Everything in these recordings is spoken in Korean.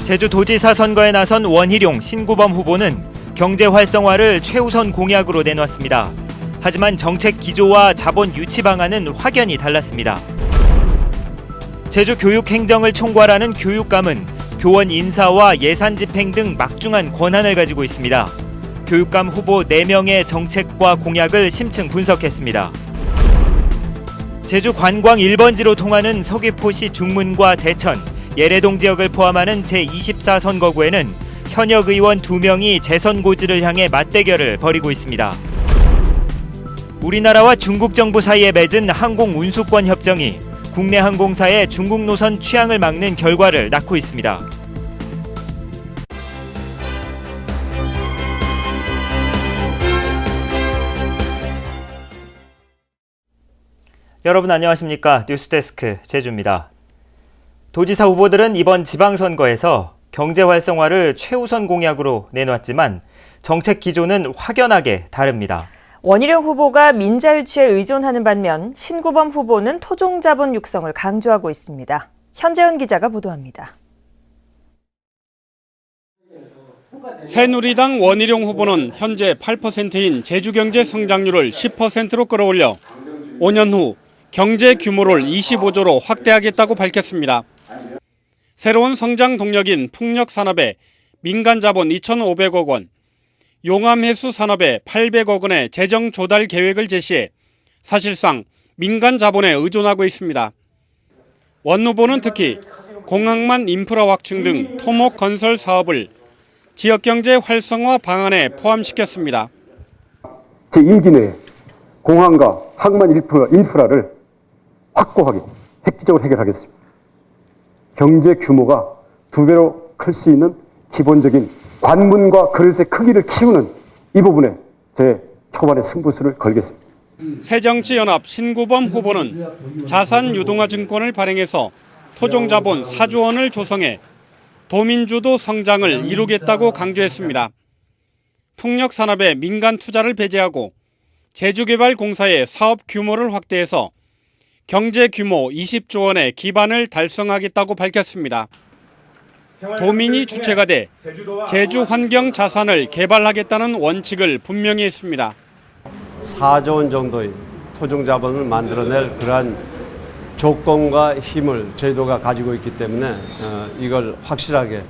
제주도지사 선거에 나선 원희룡, 신구범 후보는 경제 활성화를 최우선 공약으로 내놨습니다. 하지만 정책 기조와 자본 유치 방안은 확연히 달랐습니다. 제주 교육행정을 총괄하는 교육감은 교원 인사와 예산 집행 등 막중한 권한을 가지고 있습니다. 교육감 후보 4명의 정책과 공약을 심층 분석했습니다. 제주 관광 1번지로 통하는 서귀포시 중문과 대천, 예래동 지역을 포함하는 제24선거구에는 현역 의원 2명이 재선 고지를 향해 맞대결을 벌이고 있습니다. 우리나라와 중국 정부 사이에 맺은 항공운수권 협정이 국내 항공사의 중국 노선 취항을 막는 결과를 낳고 있습니다. 여러분 안녕하십니까? 뉴스데스크 제주입니다. 도지사 후보들은 이번 지방선거에서 경제 활성화를 최우선 공약으로 내놨지만 정책 기조는 확연하게 다릅니다. 원희룡 후보가 민자 유치에 의존하는 반면 신구범 후보는 토종 자본 육성을 강조하고 있습니다. 현재현 기자가 보도합니다. 새누리당 원희룡 후보는 현재 8%인 제주경제 성장률을 10%로 끌어올려 5년 후 경제 규모를 25조로 확대하겠다고 밝혔습니다. 새로운 성장 동력인 풍력산업에 민간자본 2,500억 원, 용암해수산업에 800억 원의 재정 조달 계획을 제시해 사실상 민간자본에 의존하고 있습니다. 원 후보는 특히 공항만 인프라 확충 등 토목 건설 사업을 지역경제 활성화 방안에 포함시켰습니다. 제 임기 내에 공항과 항만 인프라를 확고하게 획기적으로 해결하겠습니다. 경제 규모가 2배로 클 수 있는 기본적인 관문과 그릇의 크기를 키우는 이 부분에 제 초반의 승부수를 걸겠습니다. 새정치연합 신구범 후보는 자산 유동화 증권을 발행해서 토종자본 4조 원을 조성해 도민주도 성장을 이루겠다고 강조했습니다. 풍력산업에 민간 투자를 배제하고 제주개발공사의 사업 규모를 확대해서 경제 규모 20조 원의 기반을 달성하겠다고 밝혔습니다. 도민이 주체가 돼 제주 환경 자산을 개발하겠다는 원칙을 분명히 했습니다. 4조 원 정도의 토종 자본을 만들어낼 그러한 조건과 힘을 저희도가 가지고 있기 때문에 이걸 확실하게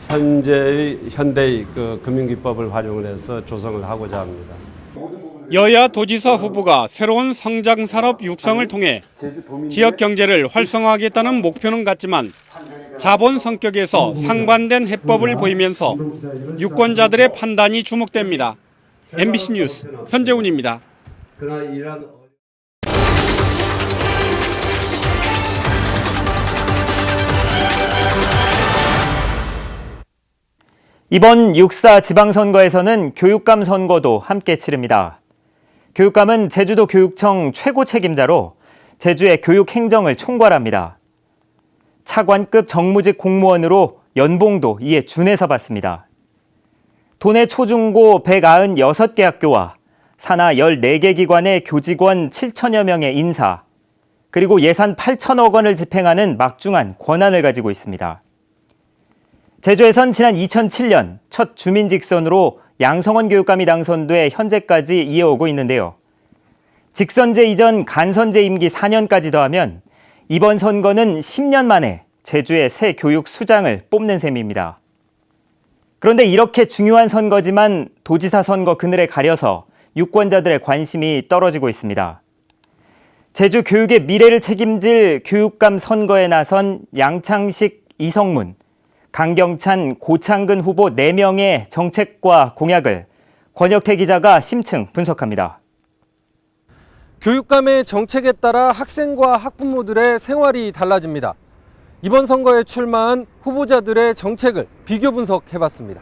현대의 그 금융기법을 활용을 해서 조성을 하고자 합니다. 여야 도지사 후보가 새로운 성장산업 육성을 통해 지역 경제를 활성화하겠다는 목표는 같지만 자본 성격에서 상반된 해법을 보이면서 유권자들의 판단이 주목됩니다. MBC 뉴스 현재훈입니다. 이번 6.4 지방선거에서는 교육감 선거도 함께 치릅니다. 교육감은 제주도 교육청 최고 책임자로 제주의 교육행정을 총괄합니다. 차관급 정무직 공무원으로 연봉도 이에 준해서 받습니다. 도내 초중고 196개 학교와 산하 14개 기관의 교직원 7천여 명의 인사, 그리고 예산 8천억 원을 집행하는 막중한 권한을 가지고 있습니다. 제주에선 지난 2007년 첫 주민직선으로 양성원 교육감이 당선돼 현재까지 이어오고 있는데요. 직선제 이전 간선제 임기 4년까지 더하면 이번 선거는 10년 만에 제주의 새 교육 수장을 뽑는 셈입니다. 그런데 이렇게 중요한 선거지만 도지사 선거 그늘에 가려서 유권자들의 관심이 떨어지고 있습니다. 제주 교육의 미래를 책임질 교육감 선거에 나선 양창식, 이성문, 강경찬, 고창근 후보 4명의 정책과 공약을 권혁태 기자가 심층 분석합니다. 교육감의 정책에 따라 학생과 학부모들의 생활이 달라집니다. 이번 선거에 출마한 후보자들의 정책을 비교 분석해봤습니다.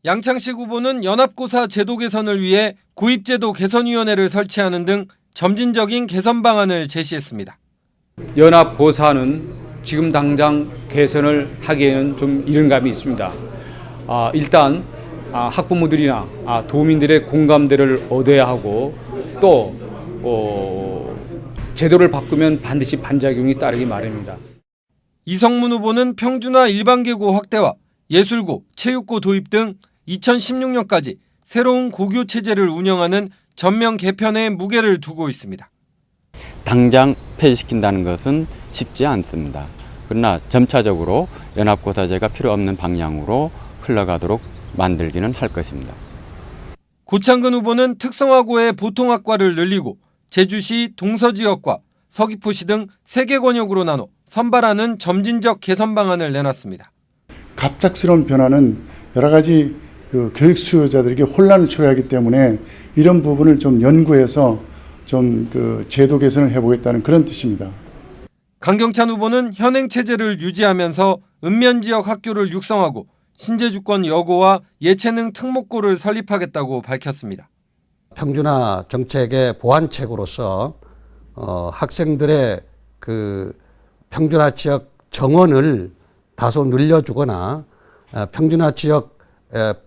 양창식 후보는 연합고사 제도 개선을 위해 구입제도 개선위원회를 설치하는 등 점진적인 개선 방안을 제시했습니다. 연합고사는 지금 당장 개선을 하기에는 좀 이른 감이 있습니다. 일단 학부모들이나 도민들의 공감대를 얻어야 하고 또 제도를 바꾸면 반드시 반작용이 따르기 마련입니다. 이성문 후보는 평준화 일반계고 확대와 예술고, 체육고 도입 등 2016년까지 새로운 고교 체제를 운영하는 전면 개편에 무게를 두고 있습니다. 당장 폐지시킨다는 것은 쉽지 않습니다. 그러나 점차적으로 연합고사제가 필요 없는 방향으로 흘러가도록 만들기는 할 것입니다. 고창근 후보는 특성화고의 보통학과를 늘리고 제주시 동서지역과 서귀포시 등 3개 권역으로 나눠 선발하는 점진적 개선 방안을 내놨습니다. 갑작스러운 변화는 여러 가지 교육 수요자들에게 혼란을 초래하기 때문에 이런 부분을 좀 연구해서 좀 제도 개선을 해보겠다는 그런 뜻입니다. 강경찬 후보는 현행 체제를 유지하면서 읍면지역 학교를 육성하고 신재주권 여고와 예체능 특목고를 설립하겠다고 밝혔습니다. 평준화 정책의 보완책으로서 학생들의 평준화 지역 정원을 다소 늘려주거나 평준화 지역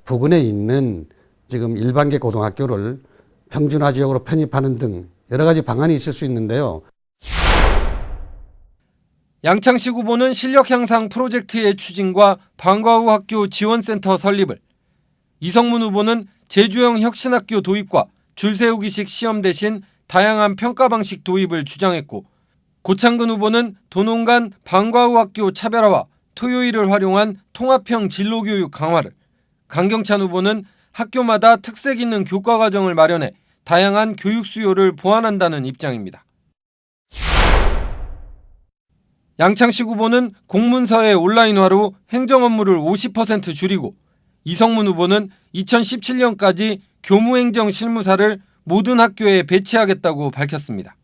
부근에 있는 지금 일반계 고등학교를 평준화 지역으로 편입하는 등 여러 가지 방안이 있을 수 있는데요. 양창식 후보는 실력 향상 프로젝트의 추진과 방과 후 학교 지원센터 설립을, 이성문 후보는 제주형 혁신학교 도입과 줄세우기식 시험 대신 다양한 평가 방식 도입을 주장했고, 고창근 후보는 도농 간 방과 후 학교 차별화와 토요일을 활용한 통합형 진로교육 강화를, 강경찬 후보는 학교마다 특색 있는 교과 과정을 마련해 다양한 교육 수요를 보완한다는 입장입니다. 양창식 후보는 공문서의 온라인화로 행정 업무를 50% 줄이고, 이성문 후보는 2017년까지 교무행정 실무사를 모든 학교에 배치하겠다고 밝혔습니다.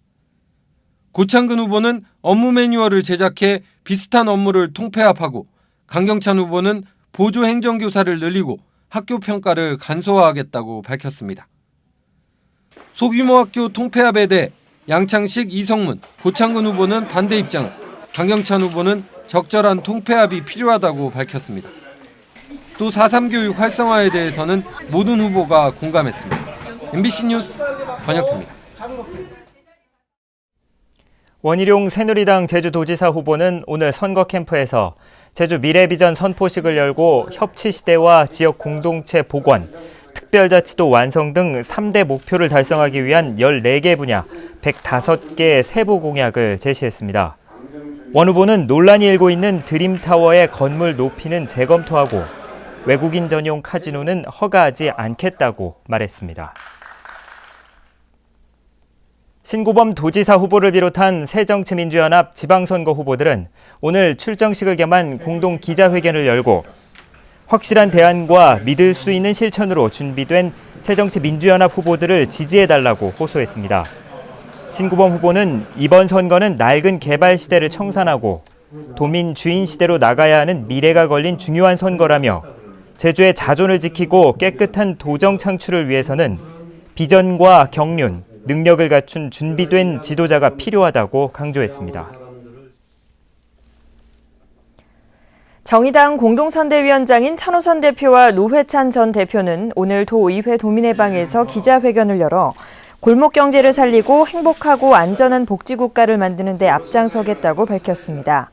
고창근 후보는 업무 매뉴얼을 제작해 비슷한 업무를 통폐합하고, 강경찬 후보는 보조 행정교사를 늘리고 학교 평가를 간소화하겠다고 밝혔습니다. 소규모 학교 통폐합에 대해 양창식, 이성문, 고창근 후보는 반대 입장을, 강경찬 후보는 적절한 통폐합이 필요하다고 밝혔습니다. 또 4.3 교육 활성화에 대해서는 모든 후보가 공감했습니다. MBC 뉴스 권혁태입니다. 원희룡 새누리당 제주도지사 후보는 오늘 선거 캠프에서 제주 미래비전 선포식을 열고 협치시대와 지역 공동체 복원, 특별자치도 완성 등 3대 목표를 달성하기 위한 14개 분야 105개의 세부 공약을 제시했습니다. 원 후보는 논란이 일고 있는 드림타워의 건물 높이는 재검토하고 외국인 전용 카지노는 허가하지 않겠다고 말했습니다. 신구범 도지사 후보를 비롯한 새정치민주연합 지방선거 후보들은 오늘 출정식을 겸한 공동 기자회견을 열고 확실한 대안과 믿을 수 있는 실천으로 준비된 새정치민주연합 후보들을 지지해달라고 호소했습니다. 신구범 후보는 이번 선거는 낡은 개발 시대를 청산하고 도민 주인 시대로 나가야 하는 미래가 걸린 중요한 선거라며 제주의 자존을 지키고 깨끗한 도정 창출을 위해서는 비전과 경륜, 능력을 갖춘 준비된 지도자가 필요하다고 강조했습니다. 정의당 공동선대위원장인 천호선 대표와 노회찬 전 대표는 오늘 도의회 도민회방에서 기자회견을 열어 골목 경제를 살리고 행복하고 안전한 복지국가를 만드는 데 앞장서겠다고 밝혔습니다.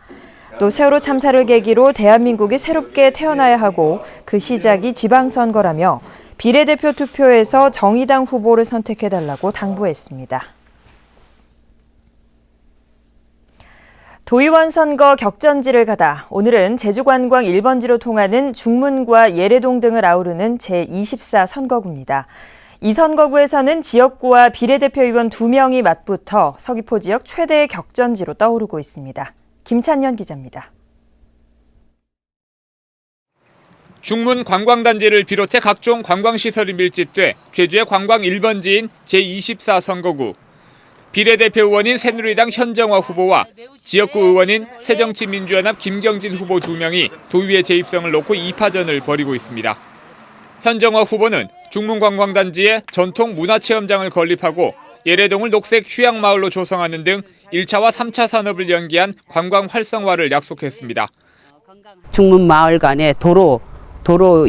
또 세월호 참사를 계기로 대한민국이 새롭게 태어나야 하고 그 시작이 지방선거라며 비례대표 투표에서 정의당 후보를 선택해달라고 당부했습니다. 도의원 선거 격전지를 가다 오늘은 제주관광 1번지로 통하는 중문과 예래동 등을 아우르는 제24 선거구입니다. 이 선거구에서는 지역구와 비례대표 의원 2명이 맞붙어 서귀포 지역 최대의 격전지로 떠오르고 있습니다. 김찬현 기자입니다. 중문 관광단지를 비롯해 각종 관광시설이 밀집돼 제주의 관광 1번지인 제24 선거구. 비례대표 의원인 새누리당 현정화 후보와 지역구 의원인 새정치민주연합 김경진 후보 2명이 도의회 재입성을 놓고 2파전을 벌이고 있습니다. 현정화 후보는 중문관광단지에 전통 문화체험장을 건립하고 예래동을 녹색 휴양마을로 조성하는 등 1차와 3차 산업을 연계한 관광 활성화를 약속했습니다. 중문마을 간의 도로 도로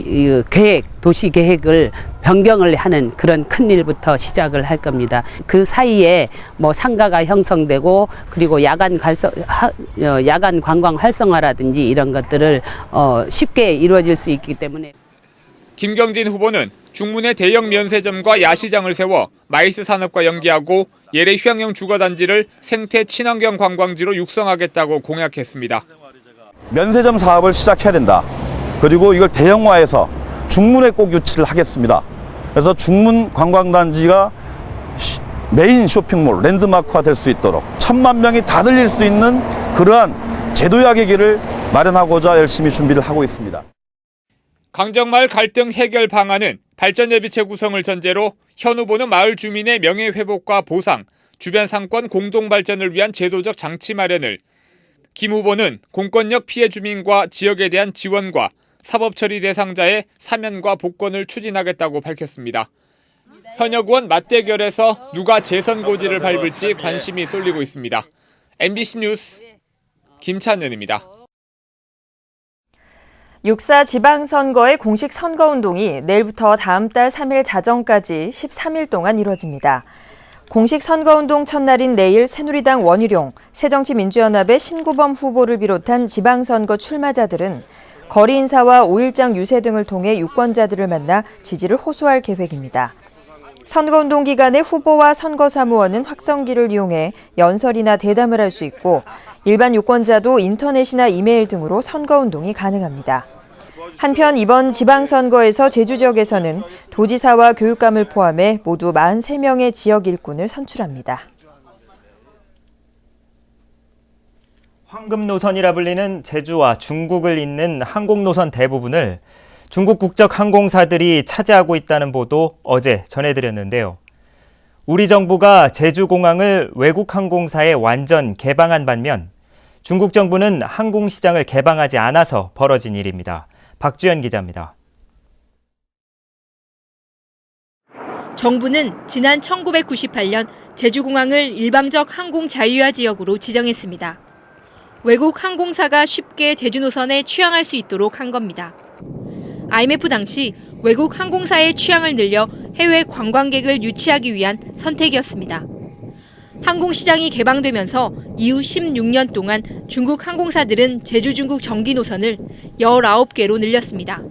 계획, 도시 계획을 변경을 하는 그런 큰 일부터 시작을 할 겁니다. 그 사이에 뭐 상가가 형성되고 그리고 야간 관광 활성화라든지 이런 것들을 쉽게 이루어질 수 있기 때문에. 김경진 후보는 중문에 대형 면세점과 야시장을 세워 마이스 산업과 연계하고 예래 휴양용 주거단지를 생태 친환경 관광지로 육성하겠다고 공약했습니다. 면세점 사업을 시작해야 된다. 그리고 이걸 대형화해서 중문에 꼭 유치를 하겠습니다. 그래서 중문 관광단지가 메인 쇼핑몰, 랜드마크화 될 수 있도록 1000만 명이 다 들릴 수 있는 그러한 제도약의 길을 마련하고자 열심히 준비를 하고 있습니다. 강정마을 갈등 해결 방안은 발전예비체 구성을 전제로 현 후보는 마을 주민의 명예회복과 보상, 주변 상권 공동발전을 위한 제도적 장치 마련을, 김 후보는 공권력 피해 주민과 지역에 대한 지원과 사법처리 대상자의 사면과 복권을 추진하겠다고 밝혔습니다. 현역 의원 맞대결에서 누가 재선 고지를 밟을지 관심이 쏠리고 있습니다. MBC 뉴스 김찬은입니다. 6.4 지방선거의 공식 선거운동이 내일부터 다음 달 3일 자정까지 13일 동안 이뤄집니다. 공식 선거운동 첫날인 내일 새누리당 원희룡, 새정치민주연합의 신구범 후보를 비롯한 지방선거 출마자들은 거리 인사와 5일장 유세 등을 통해 유권자들을 만나 지지를 호소할 계획입니다. 선거운동 기간에 후보와 선거사무원은 확성기를 이용해 연설이나 대담을 할 수 있고 일반 유권자도 인터넷이나 이메일 등으로 선거운동이 가능합니다. 한편 이번 지방선거에서 제주 지역에서는 도지사와 교육감을 포함해 모두 43명의 지역 일꾼을 선출합니다. 황금 노선이라 불리는 제주와 중국을 잇는 항공노선 대부분을 중국 국적 항공사들이 차지하고 있다는 보도 어제 전해드렸는데요. 우리 정부가 제주공항을 외국 항공사에 완전 개방한 반면 중국 정부는 항공시장을 개방하지 않아서 벌어진 일입니다. 박주연 기자입니다. 정부는 지난 1998년 제주공항을 일방적 항공 자유화 지역으로 지정했습니다. 외국 항공사가 쉽게 제주 노선에 취항할 수 있도록 한 겁니다. IMF 당시 외국 항공사의 취항을 늘려 해외 관광객을 유치하기 위한 선택이었습니다. 항공시장이 개방되면서 이후 16년 동안 중국 항공사들은 제주 중국 정기 노선을 19개로 늘렸습니다.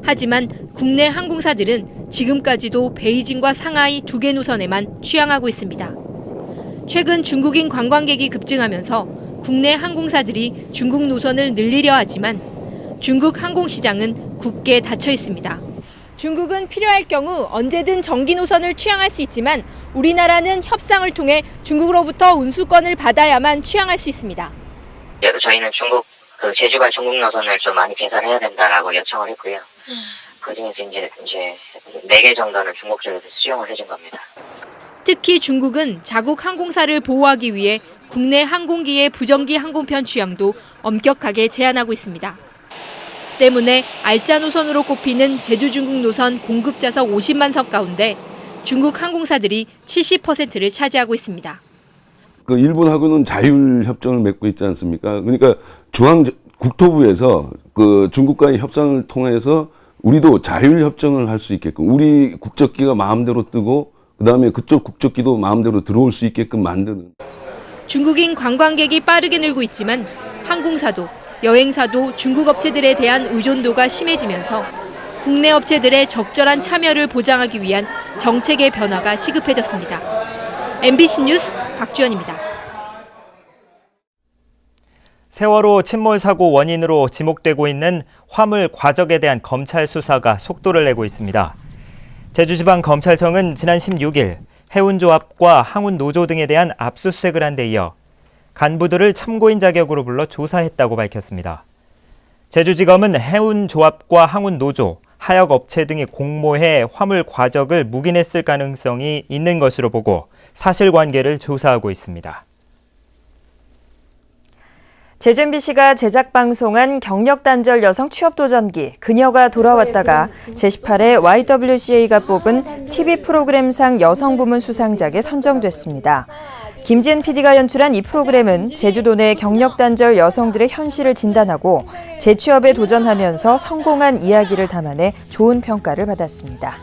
하지만 국내 항공사들은 지금까지도 베이징과 상하이 2개 노선에만 취항하고 있습니다. 최근 중국인 관광객이 급증하면서 국내 항공사들이 중국 노선을 늘리려 하지만 중국 항공시장은 굳게 닫혀 있습니다. 중국은 필요할 경우 언제든 정기 노선을 취항할 수 있지만 우리나라는 협상을 통해 중국으로부터 운수권을 받아야만 취항할 수 있습니다. 저희는 중국 제주발 중국 노선을 좀 많이 개설해야 된다라고 요청을 했고요. 그중에서 이제 4개 정도는 중국 쪽에서 수용을 해준 겁니다. 특히 중국은 자국 항공사를 보호하기 위해 국내 항공기의 부정기 항공편 취향도 엄격하게 제한하고 있습니다. 때문에 알짜 노선으로 꼽히는 제주 중국 노선 공급 좌석 50만 석 가운데 중국 항공사들이 70%를 차지하고 있습니다. 일본하고는 자율 협정을 맺고 있지 않습니까? 그러니까 국토부에서 중국과의 협상을 통해서 우리도 자율 협정을 할 수 있게끔 우리 국적기가 마음대로 뜨고 그다음에 그쪽 국적기도 마음대로 들어올 수 있게끔 만드는. 중국인 관광객이 빠르게 늘고 있지만 항공사도 여행사도 중국 업체들에 대한 의존도가 심해지면서 국내 업체들의 적절한 참여를 보장하기 위한 정책의 변화가 시급해졌습니다. MBC 뉴스 박주연입니다. 세월호 침몰 사고 원인으로 지목되고 있는 화물 과적에 대한 검찰 수사가 속도를 내고 있습니다. 제주지방검찰청은 지난 16일 해운조합과 항운노조 등에 대한 압수수색을 한 데 이어 간부들을 참고인 자격으로 불러 조사했다고 밝혔습니다. 제주지검은 해운조합과 항운노조, 하역업체 등이 공모해 화물 과적을 묵인했을 가능성이 있는 것으로 보고 사실관계를 조사하고 있습니다. 제주 MBC가 제작방송한 경력단절 여성 취업도전기 그녀가 돌아왔다가 제18회 YWCA가 뽑은 TV 프로그램상 여성부문 수상작에 선정됐습니다. 김지은 PD가 연출한 이 프로그램은 제주도 내 경력 단절 여성들의 현실을 진단하고 재취업에 도전하면서 성공한 이야기를 담아내 좋은 평가를 받았습니다.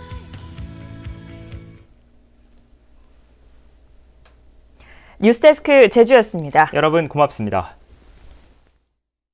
뉴스데스크 제주였습니다. 여러분 고맙습니다.